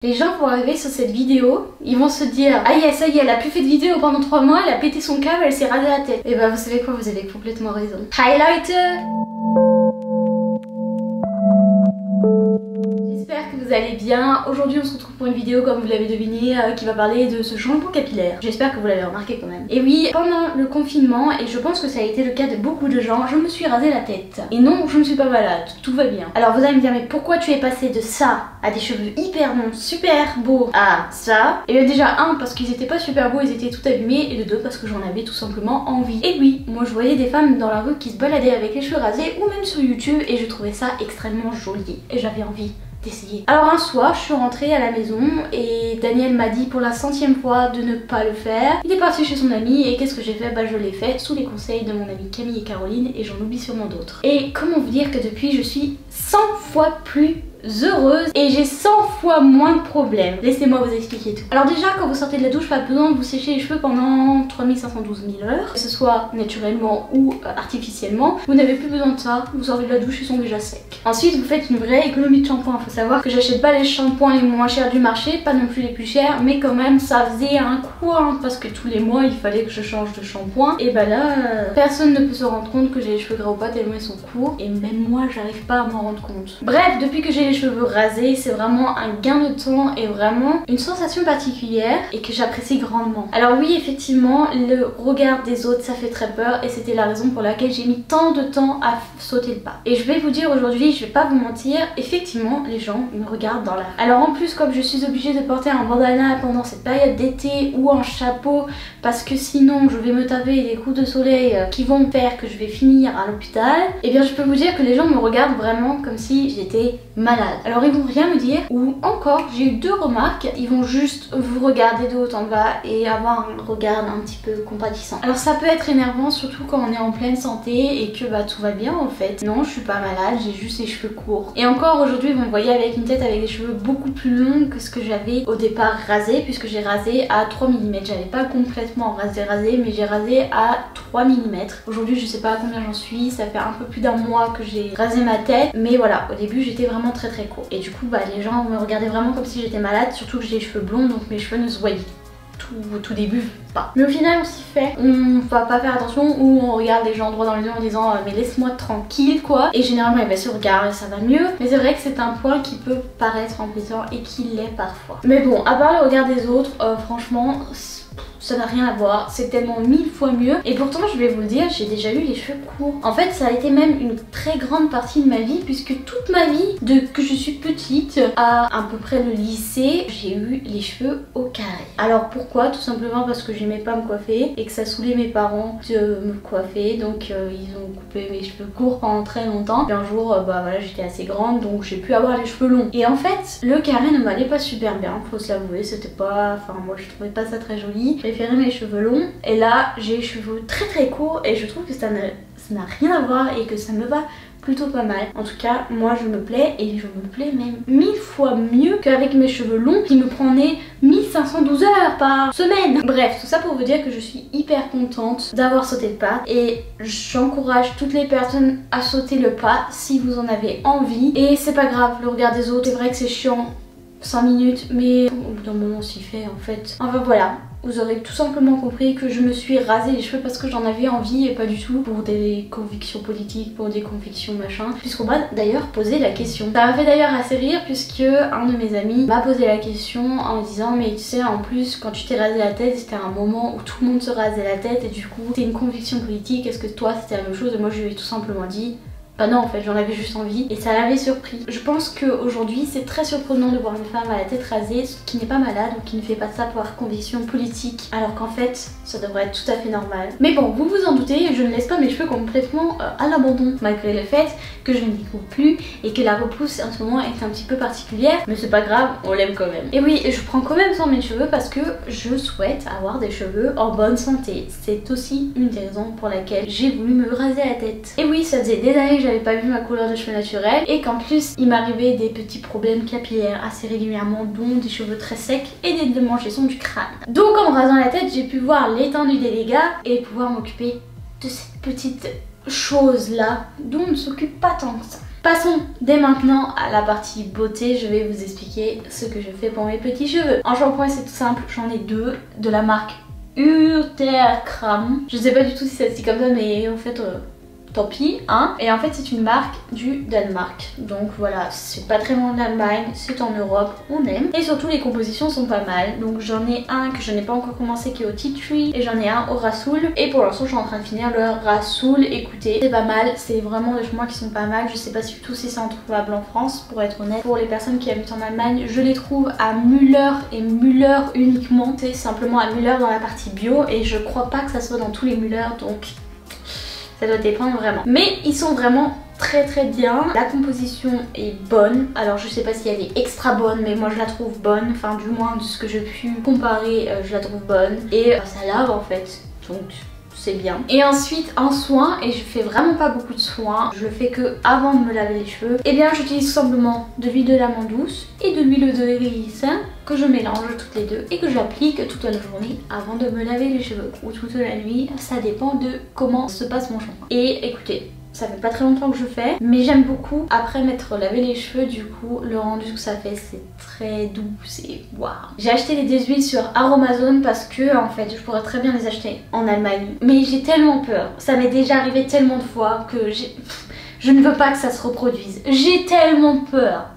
Les gens vont arriver sur cette vidéo, ils vont se dire ah yeah, ça y est, elle a plus fait de vidéo pendant 3 mois, elle a pété son câble, elle s'est rasé la tête. Et bah vous savez quoi, vous avez complètement raison. Highlighter. J'espère que vous allez bien. Aujourd'hui on se retrouve pour une vidéo, comme vous l'avez deviné, qui va parler de ce shampoing capillaire. J'espère que vous l'avez remarqué quand même. Et oui, pendant le confinement, et je pense que ça a été le cas de beaucoup de gens, je me suis rasé la tête. Et non, je ne suis pas malade, tout va bien. Alors vous allez me dire, mais pourquoi tu es passé de ça à des cheveux hyper longs, super beaux, à ça? Et bien déjà, un, parce qu'ils étaient pas super beaux, ils étaient tout abîmés, et de deux, parce que j'en avais tout simplement envie. Et oui, moi je voyais des femmes dans la rue qui se baladaient avec les cheveux rasés, ou même sur YouTube, et je trouvais ça extrêmement joli. Et j'avais envie d'essayer. Alors un soir, je suis rentrée à la maison et Daniel m'a dit pour la 100e fois de ne pas le faire. Il est parti chez son ami et qu'est-ce que j'ai fait? Bah je l'ai fait sous les conseils de mon amie Camille et Caroline, et j'en oublie sûrement d'autres. Et comment vous dire que depuis je suis 100 fois plus heureuse et j'ai 100 fois moins de problèmes. Laissez-moi vous expliquer tout. Alors déjà, quand vous sortez de la douche, pas besoin de vous sécher les cheveux pendant 3512 000 heures, que ce soit naturellement ou artificiellement. Vous n'avez plus besoin de ça, vous sortez de la douche, ils sont déjà secs. Ensuite, vous faites une vraie économie de shampoing. Faut savoir que j'achète pas les shampoings les moins chers du marché, pas non plus les plus chers, mais quand même ça faisait un coup, hein, parce que tous les mois il fallait que je change de shampoing. Et bah là, personne ne peut se rendre compte que j'ai les cheveux gras ou pas tellement ils sont courts, et même moi j'arrive pas à m'en rendre compte. Bref, depuis que j'ai les cheveux rasés, c'est vraiment un gain de temps et vraiment une sensation particulière et que j'apprécie grandement. Alors oui, effectivement, le regard des autres ça fait très peur, et c'était la raison pour laquelle j'ai mis tant de temps à sauter le pas. Et je vais vous dire aujourd'hui, je vais pas vous mentir, effectivement les gens me regardent dans la rue. Alors en plus, comme je suis obligée de porter un bandana pendant cette période d'été ou un chapeau parce que sinon je vais me taper des coups de soleil qui vont faire que je vais finir à l'hôpital, et bien je peux vous dire que les gens me regardent vraiment comme si j'étais malade. Alors ils vont rien me dire, ou encore j'ai eu 2 remarques, ils vont juste vous regarder de haut en bas et avoir un regard un petit peu compatissant. Alors ça peut être énervant, surtout quand on est en pleine santé et que bah tout va bien en fait. Non, je suis pas malade, j'ai juste les cheveux courts. Et encore aujourd'hui vous me voyez avec une tête avec des cheveux beaucoup plus longs que ce que j'avais au départ rasé, puisque j'ai rasé à 3 mm. J'avais pas complètement rasé mais j'ai rasé à 3 mm. Aujourd'hui je sais pas à combien j'en suis, ça fait un peu plus d'un mois que j'ai rasé ma tête, mais voilà, au début j'étais vraiment très court. Et du coup bah les gens me regardaient vraiment comme si j'étais malade, surtout que j'ai les cheveux blonds, donc mes cheveux ne se voyaient au tout début pas. Mais au final on s'y fait, on va pas faire attention, ou on regarde les gens droit dans les yeux en disant mais laisse-moi tranquille quoi. Et généralement ils se regardent et ça va mieux. Mais c'est vrai que c'est un point qui peut paraître embêtant et qui l'est parfois. Mais bon, à part le regard des autres, franchement ça n'a rien à voir, c'est tellement 1000 fois mieux. Et pourtant je vais vous le dire, j'ai déjà eu les cheveux courts. En fait ça a été même une très grande partie de ma vie, puisque toute ma vie, de que je suis petite à peu près le lycée, j'ai eu les cheveux au carré. Alors pourquoi? Tout simplement parce que j'aimais pas me coiffer et que ça saoulait mes parents de me coiffer, donc ils ont coupé mes cheveux courts pendant très longtemps. Et un jour bah voilà, j'étais assez grande, donc j'ai pu avoir les cheveux longs. Et en fait le carré ne m'allait pas super bien, faut se l'avouer, c'était pas, enfin moi je trouvais pas ça très joli. J'ai préféré mes cheveux longs, et là j'ai les cheveux très courts et je trouve que ça n'a rien à voir et que ça me va plutôt pas mal. En tout cas moi je me plais, et je me plais même 1000 fois mieux qu'avec mes cheveux longs qui me prenaient 1512 heures par semaine. Bref, tout ça pour vous dire que je suis hyper contente d'avoir sauté le pas, et j'encourage toutes les personnes à sauter le pas si vous en avez envie. Et c'est pas grave le regard des autres, c'est vrai que c'est chiant 5 minutes, mais au bout d'un moment on s'y fait en fait. Enfin voilà, vous aurez tout simplement compris que je me suis rasé les cheveux parce que j'en avais envie et pas du tout pour des convictions politiques, pour des convictions machin. Puisqu'on m'a d'ailleurs posé la question. Ça m'a fait d'ailleurs assez rire, puisque un de mes amis m'a posé la question en me disant mais tu sais, en plus quand tu t'es rasé la tête c'était un moment où tout le monde se rasait la tête, et du coup t'es une conviction politique, est-ce que toi c'était la même chose? Et moi je lui ai tout simplement dit bah non, en fait j'en avais juste envie, et ça l'avait surpris. Je pense qu'aujourd'hui c'est très surprenant de voir une femme à la tête rasée qui n'est pas malade ou qui ne fait pas ça par conviction politique, alors qu'en fait ça devrait être tout à fait normal. Mais bon, vous vous en doutez, je ne laisse pas mes cheveux complètement à l'abandon, malgré le fait que je ne les coupe plus et que la repousse en ce moment est un petit peu particulière, mais c'est pas grave, on l'aime quand même. Et oui, je prends quand même soin de mes cheveux parce que je souhaite avoir des cheveux en bonne santé. C'est aussi une des raisons pour laquelle j'ai voulu me raser la tête. Et oui, ça faisait des années que j'avais pas vu ma couleur de cheveux naturelle, et qu'en plus il m'arrivait des petits problèmes capillaires assez régulièrement, dont des cheveux très secs et des démangeaisons du crâne. Donc en me rasant la tête, j'ai pu voir l'étendue des dégâts et pouvoir m'occuper de cette petite chose là dont on ne s'occupe pas tant que ça. Passons dès maintenant à la partie beauté. Je vais vous expliquer ce que je fais pour mes petits cheveux. En shampoing c'est tout simple, j'en ai deux de la marque Urtekram. Je sais pas du tout si ça se dit comme ça mais en fait tant pis hein. Et en fait c'est une marque du Danemark. Donc voilà, c'est pas très loin de l'Allemagne, c'est en Europe, on aime. Et surtout les compositions sont pas mal. Donc j'en ai un que je n'ai pas encore commencé qui est au Tea Tree. Et j'en ai un au Rasoul. Et pour l'instant je suis en train de finir le Rasoul. Écoutez, c'est pas mal, c'est vraiment des shampoings qui sont pas mal. Je sais pas du tout si c'est introuvable en France pour être honnête. Pour les personnes qui habitent en Allemagne, je les trouve à Müller et Müller uniquement. C'est simplement à Müller dans la partie bio. Et je crois pas que ça soit dans tous les Müller donc... ça doit dépendre vraiment. Mais ils sont vraiment très bien. La composition est bonne. Alors je sais pas si elle est extra bonne mais moi je la trouve bonne. Enfin du moins de ce que j'ai pu comparer je la trouve bonne. Et ça lave en fait. Donc c'est bien. Et ensuite en soin, et je fais vraiment pas beaucoup de soins, je le fais que avant de me laver les cheveux, et bien j'utilise simplement de l'huile de l'amande douce et de l'huile de ricin que je mélange toutes les deux et que j'applique toute la journée avant de me laver les cheveux ou toute la nuit, ça dépend de comment se passe mon shampoing. Et écoutez, ça fait pas très longtemps que je fais, mais j'aime beaucoup. Après m'être lavé les cheveux, du coup, le rendu que ça fait, c'est très doux, c'est waouh. J'ai acheté les huiles sur Aromazone parce que, en fait, je pourrais très bien les acheter en Allemagne. Mais j'ai tellement peur. Ça m'est déjà arrivé tellement de fois que je ne veux pas que ça se reproduise. J'ai tellement peur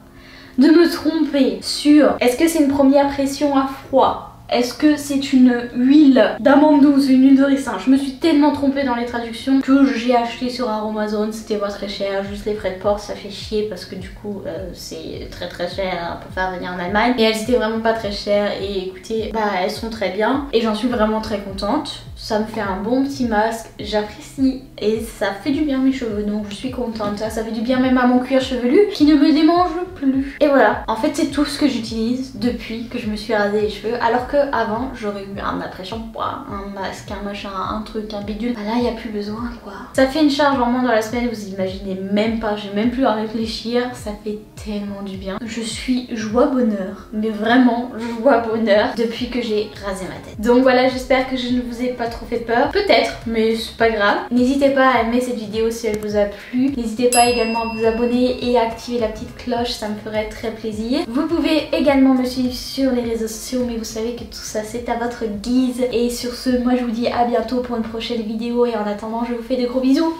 de me tromper sur est-ce que c'est une première pression à froid? Est-ce que c'est une huile d'amande douce, une huile de ricin? Je me suis tellement trompée dans les traductions que j'ai acheté sur Aromazone, c'était pas très cher, juste les frais de port ça fait chier parce que du coup c'est très cher pour faire venir en Allemagne. Et elles étaient vraiment pas très chères et écoutez, bah elles sont très bien et j'en suis vraiment très contente. Ça me fait un bon petit masque, j'apprécie et ça fait du bien à mes cheveux donc je suis contente. Ça fait du bien même à mon cuir chevelu qui ne me démange plus. Et voilà, en fait c'est tout ce que j'utilise depuis que je me suis rasé les cheveux alors que avant j'aurais eu un après-shampoing, un masque, un machin, un truc, un bidule. Bah là il n'y a plus besoin quoi. Ça fait une charge en moins dans la semaine, vous imaginez même pas, j'ai même plus à réfléchir, ça fait tellement du bien. Je suis joie bonheur, mais vraiment joie bonheur depuis que j'ai rasé ma tête. Donc voilà, j'espère que je ne vous ai pas trop fait peur, peut-être, mais c'est pas grave. N'hésitez pas à aimer cette vidéo si elle vous a plu. N'hésitez pas également à vous abonner et à activer la petite cloche, ça me ferait très plaisir. Vous pouvez également me suivre sur les réseaux sociaux, mais vous savez que tout ça c'est à votre guise. Et sur ce, moi je vous dis à bientôt pour une prochaine vidéo et en attendant je vous fais de gros bisous.